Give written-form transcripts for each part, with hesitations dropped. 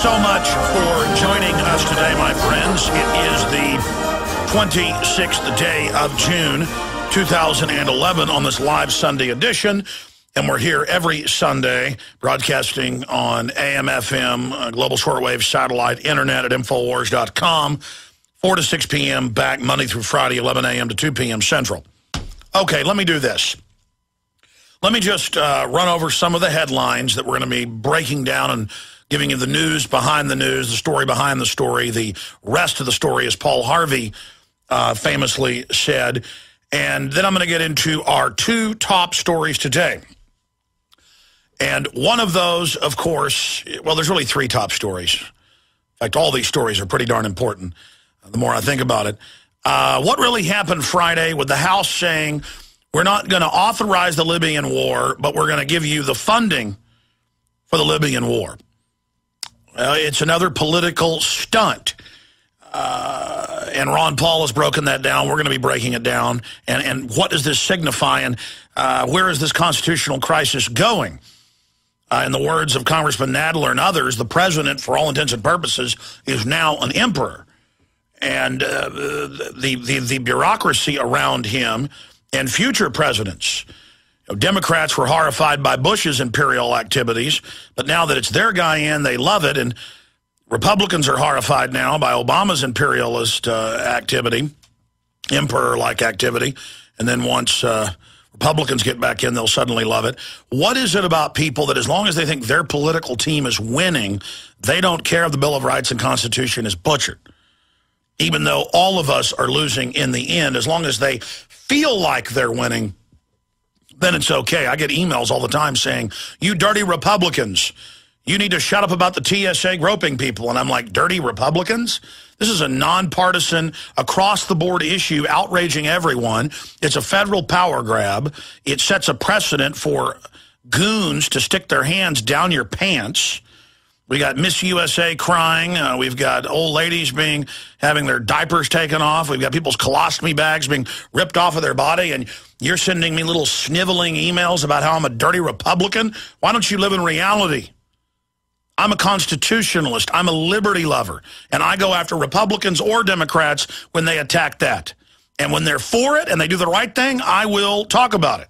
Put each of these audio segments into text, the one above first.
so much for joining us today, my friends. It is the 26th day of June, 2011 on this live Sunday edition. And we're here every Sunday broadcasting on AM, FM, global shortwave, satellite, internet at Infowars.com, 4 to 6 p.m. back Monday through Friday, 11 a.m. to 2 p.m. Central. Okay, let me do this. Let me just run over some of the headlines that we're going to be breaking down and giving you the news behind the news, the story behind the story, the rest of the story, as Paul Harvey famously said. And then I'm going to get into our two top stories today. And one of those, of course, well, there's really three top stories. In fact, all these stories are pretty darn important, the more I think about it. What really happened Friday with the House saying, we're not going to authorize the Libyan war, but we're going to give you the funding for the Libyan war. It's another political stunt. And Ron Paul has broken that down. We're going to be breaking it down. And what does this signify? And where is this constitutional crisis going? In the words of Congressman Nadler and others, the president, for all intents and purposes, is now an emperor. And the bureaucracy around him and future presidents. Democrats were horrified by Bush's imperial activities, but now that it's their guy in, they love it. And Republicans are horrified now by Obama's imperialist activity, emperor-like activity. And then once Republicans get back in, they'll suddenly love it. What is it about people that as long as they think their political team is winning, they don't care if the Bill of Rights and Constitution is butchered? Even though all of us are losing in the end, as long as they feel like they're winning, then it's okay. I get emails all the time saying, you dirty Republicans, you need to shut up about the TSA groping people. And I'm like, dirty Republicans? This is a nonpartisan, across-the-board issue outraging everyone. It's a federal power grab. It sets a precedent for goons to stick their hands down your pants. We got Miss USA crying. We've got old ladies having their diapers taken off. We've got people's colostomy bags being ripped off of their body. And you're sending me little sniveling emails about how I'm a dirty Republican? Why don't you live in reality? I'm a constitutionalist. I'm a liberty lover. And I go after Republicans or Democrats when they attack that. And when they're for it and they do the right thing, I will talk about it.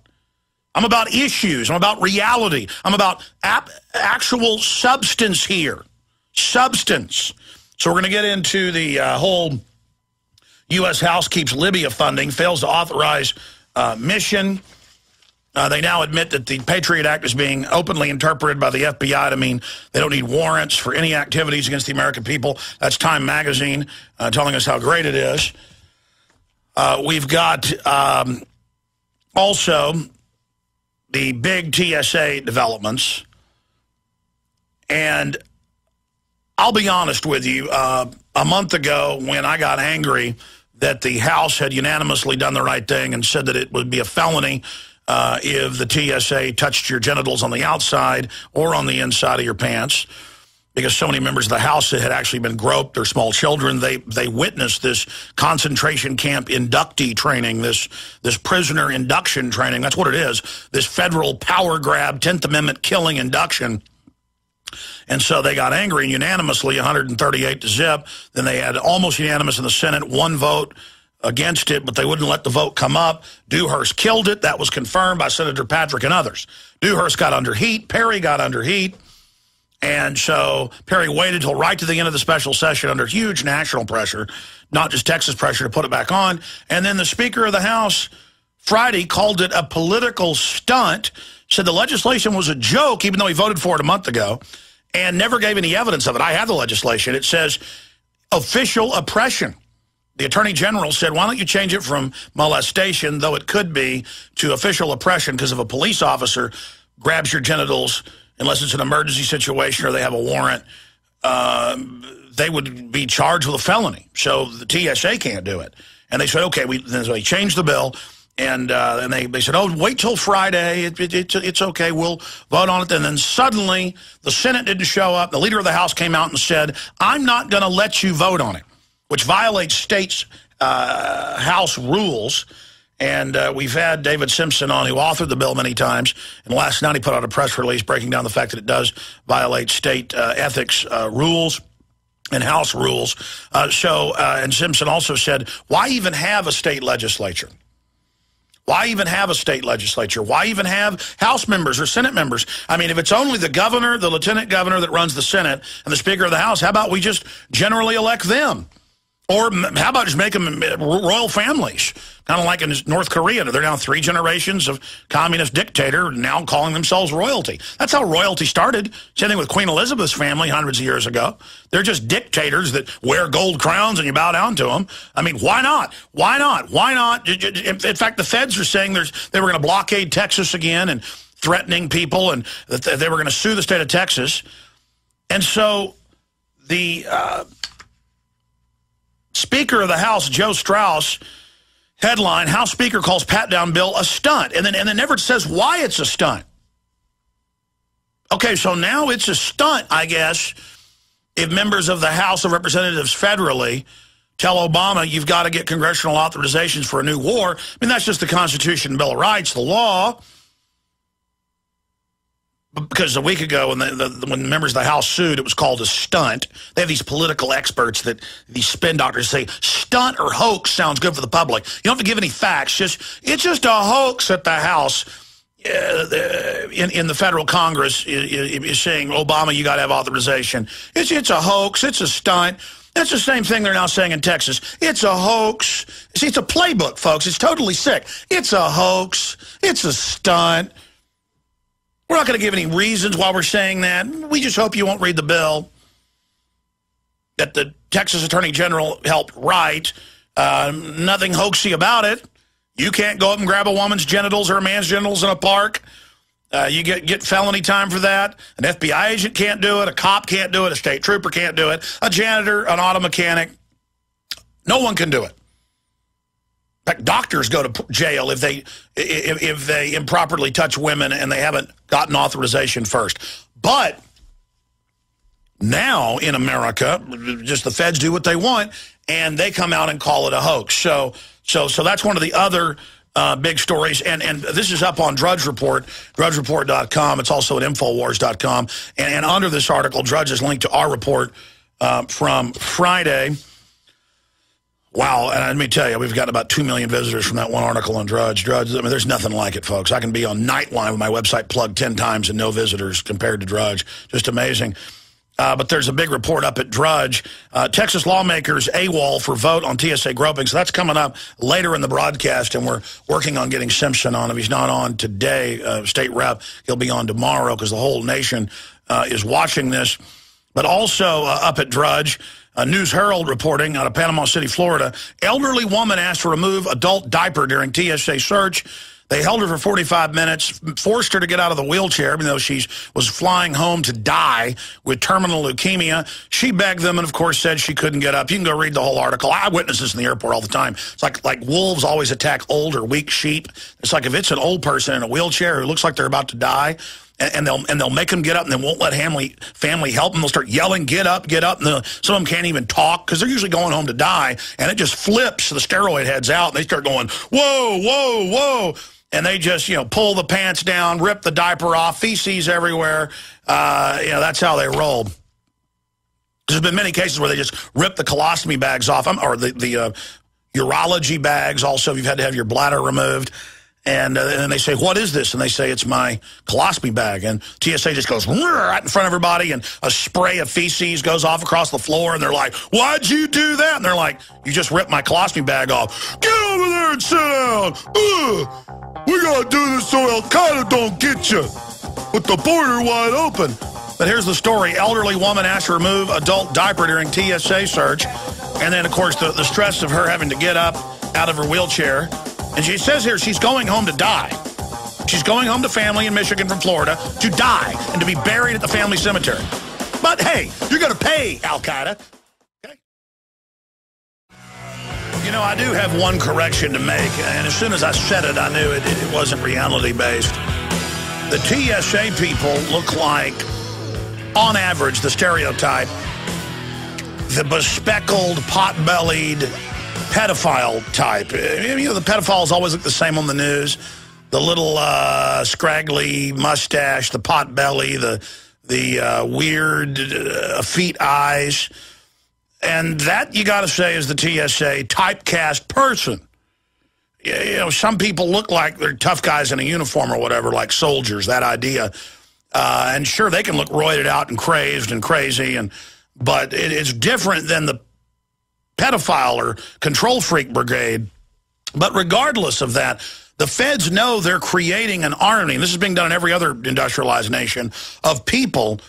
I'm about issues. I'm about reality. I'm about actual substance here. Substance. So we're going to get into the whole U.S. House keeps Libya funding, fails to authorize mission. They now admit that the Patriot Act is being openly interpreted by the FBI to mean they don't need warrants for any activities against the American people. That's Time Magazine telling us how great it is. We've got also the big TSA developments. And I'll be honest with you, a month ago when I got angry that the House had unanimously done the right thing and said that it would be a felony if the TSA touched your genitals on the outside or on the inside of your pants, because so many members of the House that had actually been groped, or small children, they witnessed this concentration camp inductee training, this prisoner induction training. That's what it is, this federal power grab, 10th Amendment killing induction. And so they got angry, and unanimously, 138 to zip. Then they had almost unanimous in the Senate, one vote against it, but they wouldn't let the vote come up. Dewhurst killed it. That was confirmed by Senator Patrick and others. Dewhurst got under heat. Perry got under heat. And so Perry waited till right to the end of the special session under huge national pressure, not just Texas pressure, to put it back on. And then the Speaker of the House Friday called it a political stunt, said the legislation was a joke, even though he voted for it a month ago, and never gave any evidence of it. I have the legislation. It says official oppression. The Attorney General said, why don't you change it from molestation, though it could be, to official oppression, because if a police officer grabs your genitals, unless it's an emergency situation or they have a warrant, they would be charged with a felony. So the TSA can't do it. And they said, okay, then they changed the bill, and they said, oh, wait till Friday. It's okay. We'll vote on it. And then suddenly the Senate didn't show up. The leader of the House came out and said, I'm not going to let you vote on it, which violates states' House rules. And we've had David Simpson on, who authored the bill many times. And last night he put out a press release breaking down the fact that it does violate state ethics rules and House rules. And Simpson also said, why even have a state legislature? Why even have a state legislature? Why even have House members or Senate members? I mean, if it's only the governor, the lieutenant governor that runs the Senate, and the Speaker of the House, how about we just generally elect them? Or how about just make them royal families? Kind of like in North Korea. They're now 3 generations of communist dictator now calling themselves royalty. That's how royalty started. Same thing with Queen Elizabeth's family hundreds of years ago. They're just dictators that wear gold crowns and you bow down to them. I mean, why not? Why not? Why not? In fact, the feds are saying they were going to blockade Texas again and threatening people, and that they were going to sue the state of Texas. And so the Speaker of the House, Joe Strauss, headline, House Speaker calls pat-down bill a stunt. And then never says why it's a stunt. Okay, so now it's a stunt, I guess, if members of the House of Representatives federally tell Obama you've got to get congressional authorizations for a new war. I mean, that's just the Constitution and Bill of Rights, the law. Because a week ago, when members of the House sued, it was called a stunt. They have these political experts that these spin doctors say, stunt or hoax sounds good for the public. You don't have to give any facts. It's just a hoax that the House in the federal Congress is saying, Obama, you got to have authorization. It's a hoax. It's a stunt. That's the same thing they're now saying in Texas. It's a hoax. See, it's a playbook, folks. It's totally sick. It's a hoax. It's a stunt. We're not going to give any reasons why we're saying that. We just hope you won't read the bill that the Texas Attorney General helped write. Nothing hoaxy about it. You can't go up and grab a woman's genitals or a man's genitals in a park. You get felony time for that. An FBI agent can't do it. A cop can't do it. A state trooper can't do it. A janitor, an auto mechanic. No one can do it. In fact, doctors go to jail if they improperly touch women and they haven't gotten authorization first. But now in America, just the feds do what they want, and they come out and call it a hoax. So that's one of the other big stories. And this is up on Drudge Report, drudgereport.com. It's also at Infowars.com. And under this article, Drudge is linked to our report from Friday. Wow, and let me tell you, we've got about 2 million visitors from that one article on Drudge. I mean, there's nothing like it, folks. I can be on Nightline with my website plugged 10 times and no visitors compared to Drudge. Just amazing. But there's a big report up at Drudge. Texas lawmakers AWOL for vote on TSA groping. So that's coming up later in the broadcast, and we're working on getting Simpson on. If he's not on today, state rep, he'll be on tomorrow because the whole nation is watching this. But also up at Drudge, News Herald reporting out of Panama City, Florida, elderly woman asked to remove adult diaper during TSA search. They held her for 45 minutes, forced her to get out of the wheelchair, even though she was flying home to die with terminal leukemia. She begged them and, of course, said she couldn't get up. You can go read the whole article. I witness this in the airport all the time. It's like wolves always attack old or weak sheep. It's like if it's an old person in a wheelchair who looks like they're about to die, and they'll make them get up, and they won't let family help them. They'll start yelling, get up, get up. And some of them can't even talk because they're usually going home to die, and it just flips the steroid heads out, and they start going, whoa, whoa, whoa. And they just, pull the pants down, rip the diaper off, feces everywhere. That's how they roll. There's been many cases where they just rip the colostomy bags off, or the urology bags also, if you've had to have your bladder removed. And they say, what is this? And they say, it's my colostomy bag. And TSA just goes right in front of everybody, and a spray of feces goes off across the floor. And they're like, why'd you do that? And they're like, you just ripped my colostomy bag off. Get over there and sit down. We got to do this so Al-Qaeda don't get you with the border wide open. But here's the story. Elderly woman asked to remove adult diaper during TSA search. And then, of course, the stress of her having to get up out of her wheelchair. And she says here she's going home to die. She's going home to family in Michigan from Florida to die and to be buried at the family cemetery. But, hey, you're going to pay, Al-Qaeda. Okay? I do have one correction to make. And as soon as I said it, I knew it wasn't reality-based. The TSA people look like, on average, the stereotype, the bespectacled, pot-bellied, pedophile type. You know, the pedophiles always look the same on the news. The little scraggly mustache, the pot belly, the weird effete eyes. And that, you got to say, is the TSA typecast person. You know, some people look like they're tough guys in a uniform or whatever, like soldiers, that idea. And sure, they can look roided out and crazed and crazy, but it's different than the pedophile or control freak brigade. But regardless of that, the feds know they're creating an army, and this is being done in every other industrialized nation, of people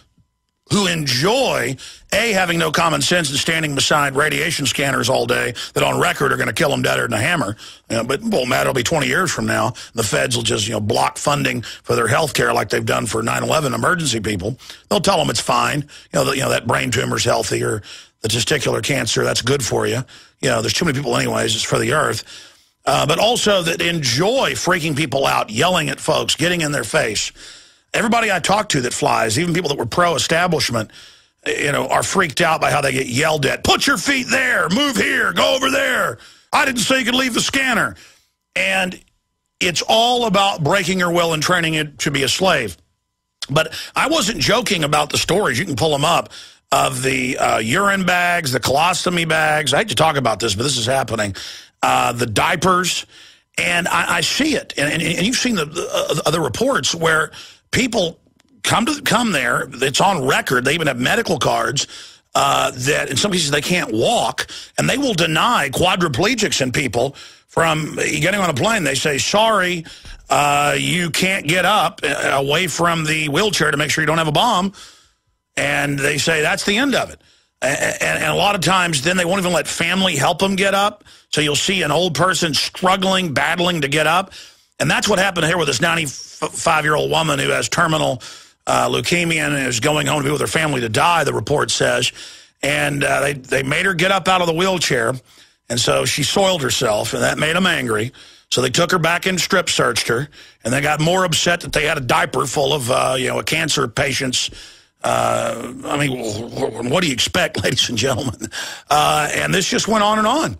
who enjoy, A, having no common sense and standing beside radiation scanners all day that on record are going to kill them deader than a hammer. You know, but it won't matter. It'll be 20 years from now. The feds will just, block funding for their health care like they've done for 9/11 emergency people. They'll tell them it's fine. That brain tumor's healthy, or the testicular cancer, that's good for you. There's too many people anyways. It's for the earth. But also that enjoy freaking people out, yelling at folks, getting in their face. Everybody I talk to that flies, even people that were pro-establishment, are freaked out by how they get yelled at. Put your feet there, move here, go over there. I didn't say you could leave the scanner. And it's all about breaking your will and training it to be a slave. But I wasn't joking about the stories. You can pull them up, of the urine bags, the colostomy bags. I hate to talk about this, but this is happening. The diapers. And I see it. And you've seen the reports where people come there. It's on record. They even have medical cards that in some cases they can't walk, and they will deny quadriplegics and people from getting on a plane. They say, sorry, you can't get up away from the wheelchair to make sure you don't have a bomb. And they say that's the end of it. And a lot of times then they won't even let family help them get up. So you'll see an old person struggling, battling to get up. And that's what happened here with this 95-year-old woman who has terminal leukemia and is going home to be with her family to die, the report says. And they made her get up out of the wheelchair. And so she soiled herself, and that made them angry. So they took her back and strip searched her. And they got more upset that they had a diaper full of, a cancer patient's. What do you expect, ladies and gentlemen? And this just went on and on.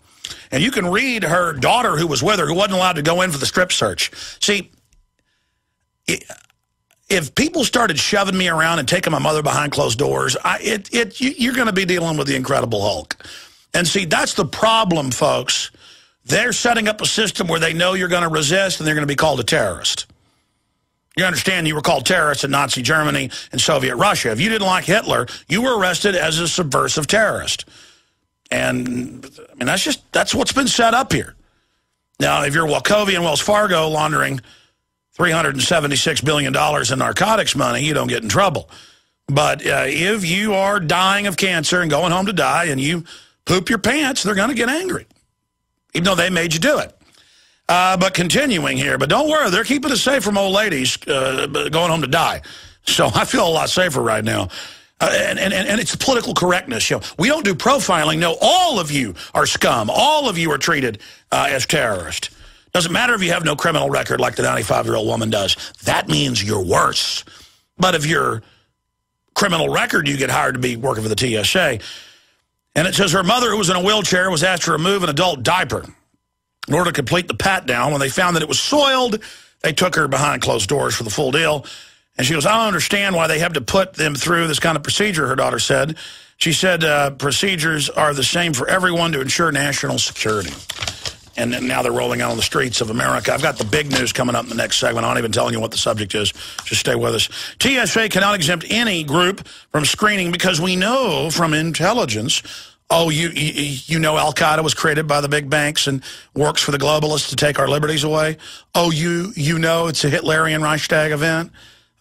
And you can read her daughter who was with her, who wasn't allowed to go in for the strip search. See, if people started shoving me around and taking my mother behind closed doors, you're going to be dealing with the Incredible Hulk. And see, that's the problem, folks. They're setting up a system where they know you're going to resist and they're going to be called a terrorist. You understand, you were called terrorists in Nazi Germany and Soviet Russia. If you didn't like Hitler, you were arrested as a subversive terrorist. And that's what's been set up here. Now, if you're Wachovia and Wells Fargo laundering $376 billion in narcotics money, you don't get in trouble. But if you are dying of cancer and going home to die and you poop your pants, they're going to get angry, even though they made you do it. But continuing here, but don't worry, they're keeping us safe from old ladies going home to die. So I feel a lot safer right now. And it's political correctness. We don't do profiling. No, all of you are scum. All of you are treated as terrorists. Doesn't matter if you have no criminal record like the 95-year-old woman does. That means you're worse. But if you're criminal record, you get hired to be working for the TSA. And it says her mother, who was in a wheelchair, was asked to remove an adult diaper in order to complete the pat-down. When they found that it was soiled, they took her behind closed doors for the full deal. And she goes, I don't understand why they have to put them through this kind of procedure, her daughter said. She said procedures are the same for everyone to ensure national security. And now they're rolling out on the streets of America. I've got the big news coming up in the next segment. I'm not even telling you what the subject is. Just stay with us. TSA cannot exempt any group from screening because we know from intelligence. Oh, you know Al-Qaeda was created by the big banks and works for the globalists to take our liberties away? Oh, you know it's a Hitlerian Reichstag event?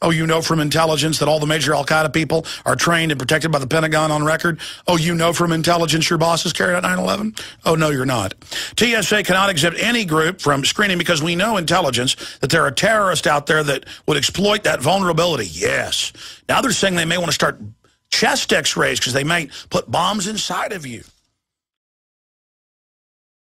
Oh, you know from intelligence that all the major Al-Qaeda people are trained and protected by the Pentagon on record? Oh, you know from intelligence your bosses carried out 9/11? Oh, no, you're not. TSA cannot exempt any group from screening because we know intelligence that there are terrorists out there that would exploit that vulnerability. Yes. Now they're saying they may want to start chest x-rays because they might put bombs inside of you.